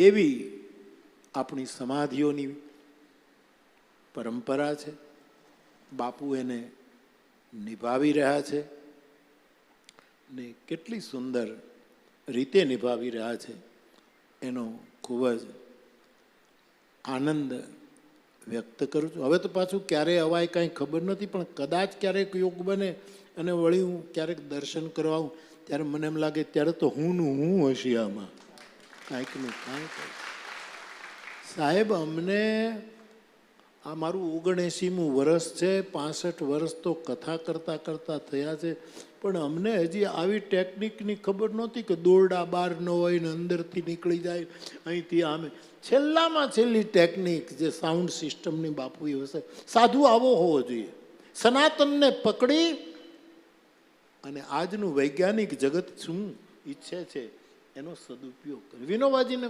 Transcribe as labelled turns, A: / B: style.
A: એવી આપણી સમાધિઓની પરંપરા છે. બાપુ એને નિભાવી રહ્યા છે ને કેટલી સુંદર રીતે નિભાવી રહ્યા છે એનો ખૂબ જ આનંદ વ્યક્ત કરું છું. હવે તો પાછું ક્યારે અવાય કાંઈ ખબર નથી, પણ કદાચ ક્યારેક યોગ બને અને વળી હું ક્યારેક દર્શન કરવા આવું ત્યારે મને એમ લાગે ત્યારે તો હું હશે આમાં કાંઈકનું કાંઈક. સાહેબ, અમને આ મારું 79મું વર્ષ છે, 65 વર્ષ તો કથા કરતાં કરતાં થયા છે, પણ અમને હજી આવી ટેકનિકની ખબર નહોતી કે દોરડા બહાર ન હોય ને અંદરથી નીકળી જાય અહીંથી આમે. છેલ્લામાં છેલ્લી ટેકનિક જે સાઉન્ડ સિસ્ટમની બાપુએ હશે, સાધુ આવો હોવો જોઈએ. સનાતનને પકડી અને આજનું વૈજ્ઞાનિક જગત શું ઈચ્છે છે એનો સદુપયોગ કરે. વિનોબાજીને